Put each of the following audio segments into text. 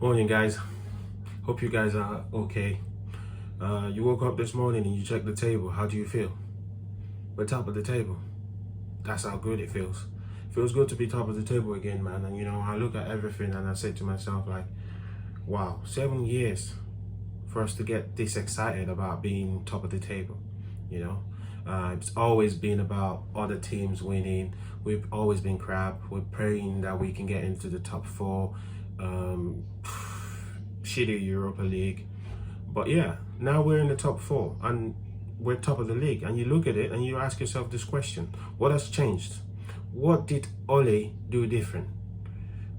Morning, guys. Hope you guys are okay. You woke up this morning and you checked the table. How do you feel? We're top of the table. That's how good it feels. Feels good to be top of the table again, man. And I look at everything and I say to myself, like, wow, 7 years for us to get this excited about being top of the table. You know, it's always been about other teams winning. We've always been crap. We're praying that we can get into the top four. Um, shitty Europa League. But yeah, now we're in the top four and we're top of the league. And you look at it and you ask yourself this question: what has changed? What did Ole do different?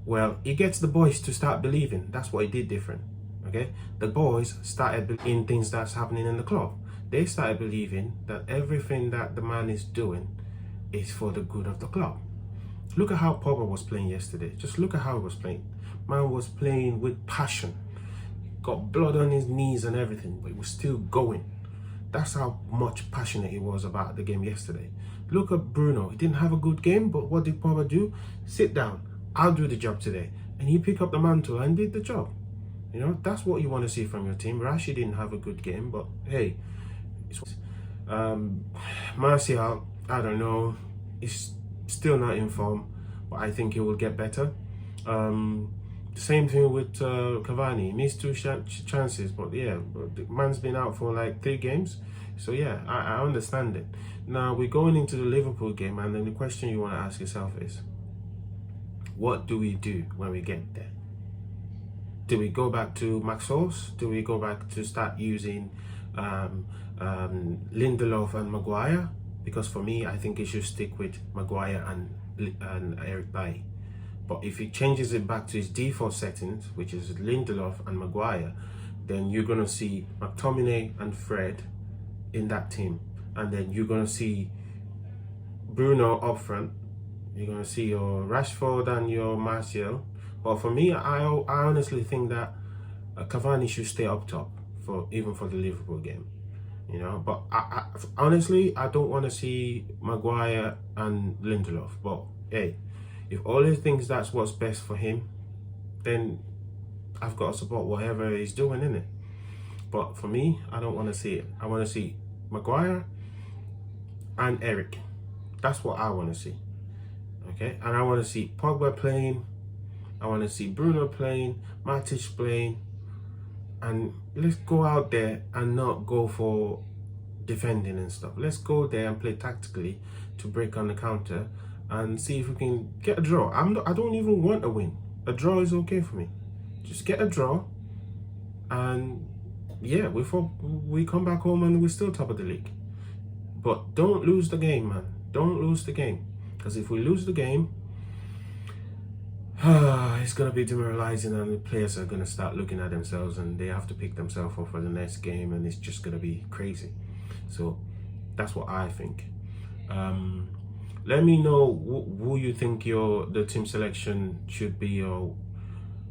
Well, he gets the boys to start believing. That's what he did different. Okay, the boys started in things that's happening in the club. They started believing that everything that the man is doing is for the good of the club. Look at how Pogba was playing yesterday. Just look at how he was playing. Man was playing with passion. Got blood on his knees and everything, but he was still going. That's how much passionate he was about the game yesterday. Look at Bruno. He didn't have a good game, but what did Pogba do? Sit down. I'll do the job today. And he picked up the mantle and did the job. That's what you want to see from your team. Rashi didn't have a good game, but hey, Martial, I don't know. He's still not in form, but I think he will get better. Same thing with Cavani. Missed two chances, but yeah, the man's been out for like 3 games. So yeah, I understand it. Now we're going into the Liverpool game, and then the question you want to ask yourself is, what do we do when we get there? Do we go back to Maxos? Do we go back to start using Lindelof and Maguire? Because for me, I think it should stick with Maguire and Eric Bailly. But if he changes it back to his default settings, which is Lindelof and Maguire, then you're going to see McTominay and Fred in that team. And then you're going to see Bruno up front. You're going to see your Rashford and your Martial. But for me, I honestly think that Cavani should stay up top even for the Liverpool game. But honestly, I don't want to see Maguire and Lindelof. But hey, if Ole thinks that's what's best for him, then I've got to support whatever he's doing, innit? But for me, I don't want to see it. I want to see Maguire and Eric. That's what I want to see. Okay? And I want to see Pogba playing. I want to see Bruno playing, Matic playing. And let's go out there and not go for defending and stuff. Let's go there and play tactically to break on the counter and see if we can get a draw. I don't even want a win. A draw is okay for me. Just get a draw, and yeah, we come back home and we're still top of the league. But don't lose the game, man. Don't lose the game, because if we lose the game, it's gonna be demoralizing, and the players are gonna start looking at themselves, and they have to pick themselves up for the next game, and it's just gonna be crazy. So that's what I think. Let me know who you think the team selection should be, or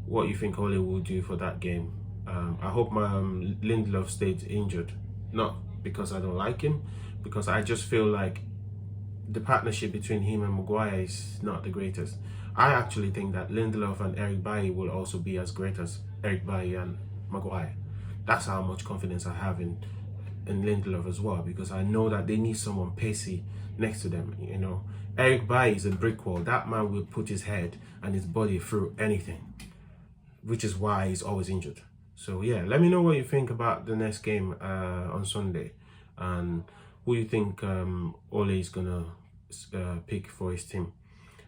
what you think Ole will do for that game. I hope my Lindelof stayed injured, not because I don't like him, because I just feel like the partnership between him and Maguire is not the greatest. I actually think that Lindelof and Eric Bailly will also be as great as Eric Bailly and Maguire. That's how much confidence I have in Lindelof as well, because I know that they need someone pacey next to them. Eric Bailly is a brick wall. That man will put his head and his body through anything, which is why he's always injured. So yeah, let me know what you think about the next game on Sunday, and who you think Ole is gonna pick for his team.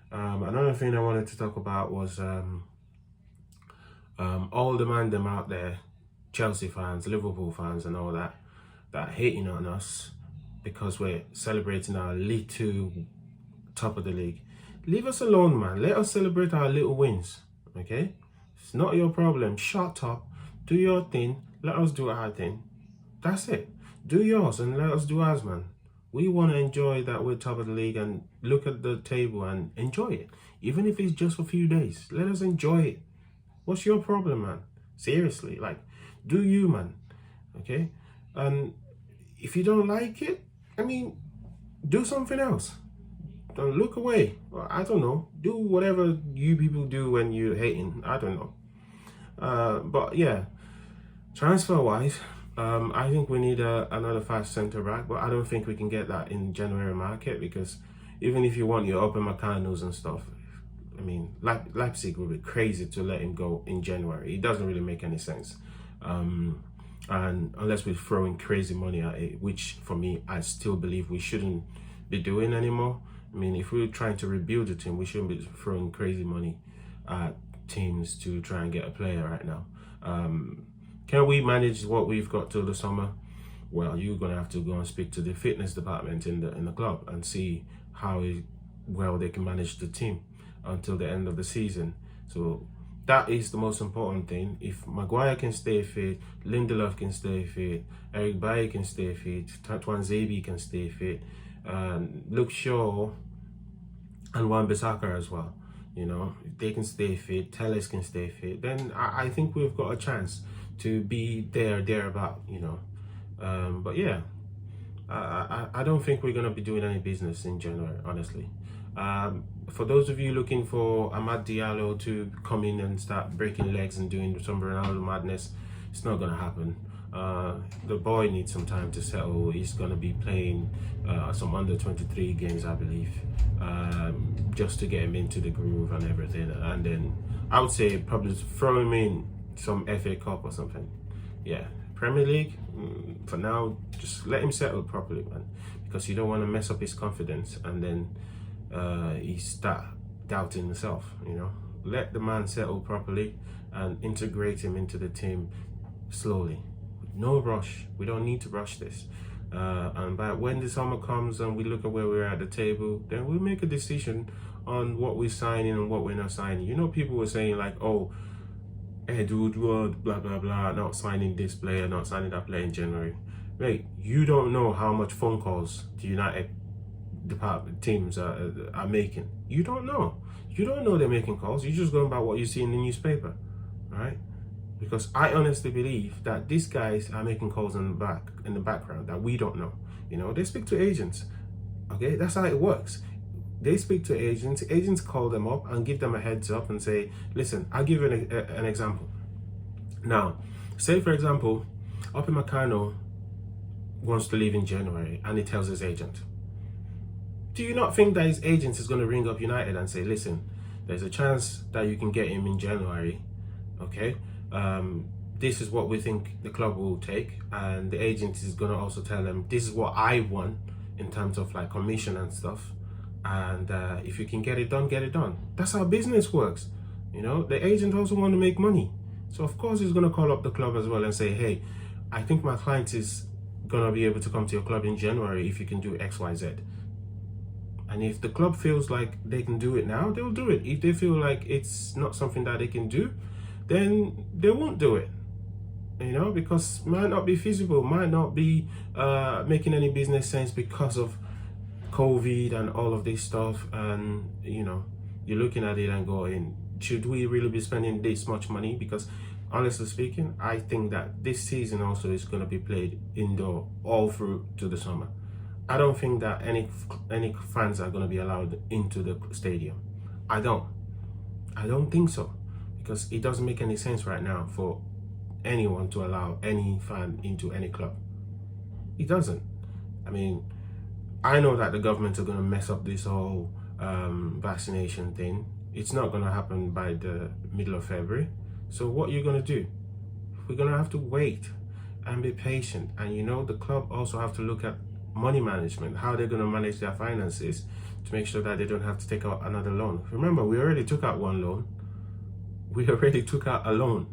Another thing I wanted to talk about was all the man them out there, Chelsea fans, Liverpool fans and all that hating on us because we're celebrating our League 2 top of the league. Leave us alone, man. Let us celebrate our little wins, okay? It's not your problem. Shut up, do your thing, let us do our thing. That's it. Do yours and let us do ours, man. We want to enjoy that we're top of the league and look at the table and enjoy it. Even if it's just for a few days, let us enjoy it. What's your problem, man? Seriously, like, do you, man? Okay? And if you don't like it, do something else. Don't look away. I don't know. Do whatever you people do when you're hating. I don't know. But yeah, transfer wise, I think we need another fast centre back, but I don't think we can get that in January market, because even if you want your open Mecanos and stuff, I mean, Leipzig would be crazy to let him go in January. It doesn't really make any sense. And unless we're throwing crazy money at it, which for me, I still believe we shouldn't be doing anymore. I mean, if we're trying to rebuild a team, we shouldn't be throwing crazy money at teams to try and get a player right now. Can we manage what we've got till the summer? Well, you're gonna have to go and speak to the fitness department in the club and see how well they can manage the team until the end of the season. So that is the most important thing. If Maguire can stay fit, Lindelof can stay fit, Eric Bailly can stay fit, Twanzebe can stay fit, Luke Shaw and Wan-Bissaka as well. You know, if they can stay fit, Telles can stay fit, then I think we've got a chance to be thereabout, you know. But yeah, I don't think we're going to be doing any business in January, honestly. For those of you looking for Amad Diallo to come in and start breaking legs and doing some Ronaldo madness, it's not going to happen. The boy needs some time to settle. He's going to be playing some under 23 games, I believe, just to get him into the groove and everything. And then I would say probably throw him in some FA Cup or something. Yeah, Premier League, for now, just let him settle properly, man, because you don't want to mess up his confidence and then he start doubting himself, you know. Let the man settle properly and integrate him into the team slowly. No rush. We don't need to rush this. And by when the summer comes and we look at where we're at the table, then we'll make a decision on what we're signing and what we're not signing. You know, people were saying like, oh, Ed Woodward, blah, blah, blah, not signing this player, not signing that player in January. Mate, you don't know how much phone calls the United department teams are making. You don't know. You don't know they're making calls. You're just going by what you see in the newspaper, right? Because I honestly believe that these guys are making calls in the background that we don't know. You know, they speak to agents. Okay, that's how it works. They speak to agents. Agents call them up and give them a heads up and say, listen, I'll give you an example. Now, say for example, Open Meccano wants to leave in January and he tells his agent. Do you not think that his agent is going to ring up United and say, listen, there's a chance that you can get him in January, okay? This is what we think the club will take, and the agent is going to also tell them, this is what I want in terms of like commission and stuff, and if you can get it done, get it done. That's how business works, you know. The agent also want to make money, so of course he's going to call up the club as well and say, hey, I think my client is going to be able to come to your club in January if you can do XYZ. And if the club feels like they can do it now, they'll do it. If they feel like it's not something that they can do, then they won't do it. You know, because it might not be feasible, might not be making any business sense because of COVID and all of this stuff. And, you know, you're looking at it and going, should we really be spending this much money? Because honestly speaking, I think that this season also is going to be played indoor all through to the summer. I don't think that any fans are going to be allowed into the stadium. I don't think so, because it doesn't make any sense right now for anyone to allow any fan into any club. It doesn't. I mean, I know that the government are going to mess up this whole vaccination thing. It's not going to happen by the middle of February. So what are you going to do? We're going to have to wait and be patient. And you know, the club also have to look at money management, how they're going to manage their finances to make sure that they don't have to take out another loan. Remember, we already took out one loan. We already took out a loan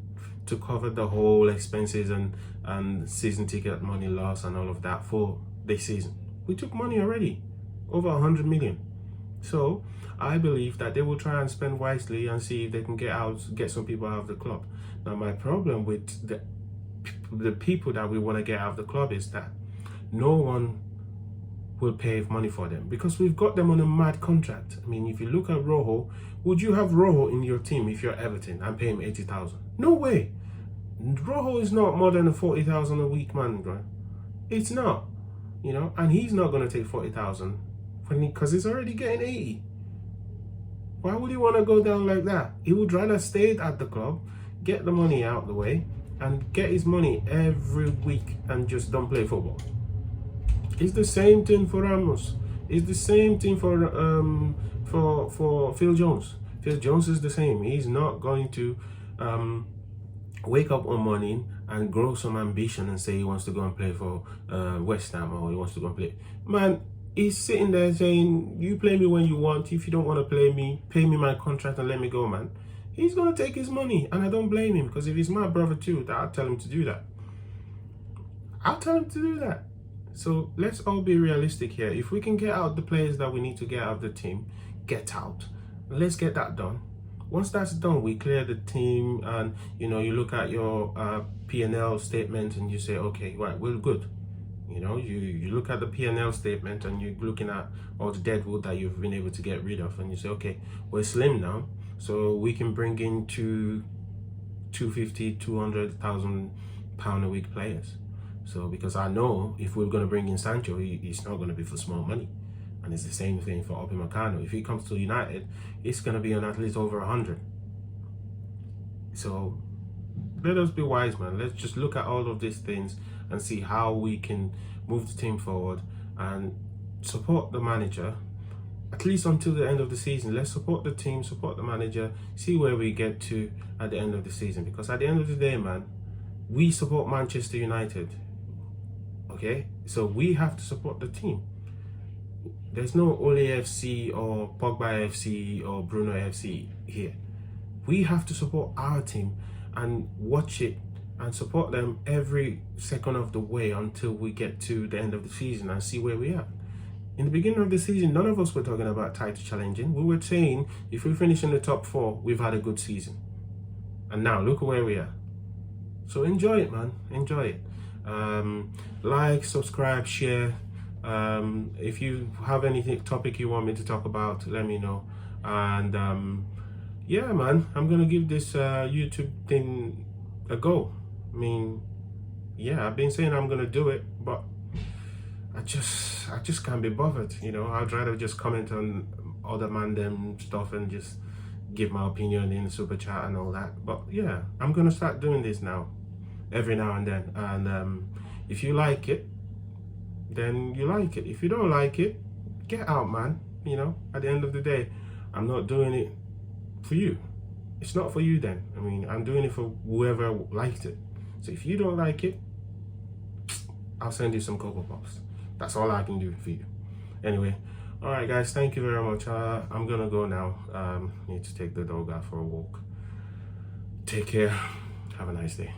to cover the whole expenses and season ticket money loss and all of that for this season. We took money already, over 100 million. So I believe that they will try and spend wisely and see if they can get some people out of the club. Now, my problem with the people that we want to get out of the club is that no one will pay money for them, because we've got them on a mad contract. I mean, if you look at Rojo, would you have Rojo in your team if you're Everton and pay him 80,000? No way. Rojo is not more than 40,000 a week, man, bro. It's not, you know, and he's not going to take 40,000 because he's already getting 80. Why would he want to go down like that? He would rather stay at the club, get the money out the way and get his money every week and just don't play football. It's the same thing for Ramos. It's the same thing for Phil Jones. Phil Jones is the same. He's not going to wake up one morning and grow some ambition and say he wants to go and play for West Ham, or he wants to go and play. Man, he's sitting there saying, you play me when you want. If you don't want to play me, pay me my contract and let me go, man. He's going to take his money, and I don't blame him, because if he's my brother too, I'll tell him to do that. I'll tell him to do that. So let's all be realistic here. If we can get out the players that we need to get out of the team, get out. Let's get that done. Once that's done, we clear the team, and you look at your P&L statement and you say, okay, right, we're good. You look at the P&L statement and you're looking at all the deadwood that you've been able to get rid of, and you say, okay, we're slim now, so we can bring in 200,000 pound a week players. So because I know if we're going to bring in Sancho, he's not going to be for small money. And it's the same thing for Upamecano. If he comes to United, it's going to be on at least over 100. So let us be wise, man. Let's just look at all of these things and see how we can move the team forward and support the manager, at least until the end of the season. Let's support the team, support the manager, see where we get to at the end of the season. Because at the end of the day, man, we support Manchester United. Okay? So we have to support the team. There's no Ole FC or Pogba FC or Bruno FC here. We have to support our team and watch it and support them every second of the way until we get to the end of the season and see where we are. In the beginning of the season, none of us were talking about title challenging. We were saying if we finish in the top 4, we've had a good season. And now look where we are. So enjoy it, man. Enjoy it. Like, subscribe, share. If you have any topic you want me to talk about, let me know. And yeah, man, I'm gonna give this YouTube thing a go. I mean, yeah, I've been saying I'm gonna do it, but I just can't be bothered. I'd rather just comment on other them stuff and just give my opinion in super chat and all that. But yeah, I'm gonna start doing this now, every now and then. And if you like it, then you like it. If you don't like it, get out, man. At the end of the day, I'm not doing it for you. It's not for you then. I mean, I'm doing it for whoever liked it. So if you don't like it, I'll send you some Cocoa Pops. That's all I can do for you. Anyway, all right, guys, thank you very much. I'm gonna go now. Need to take the dog out for a walk. Take care. Have a nice day.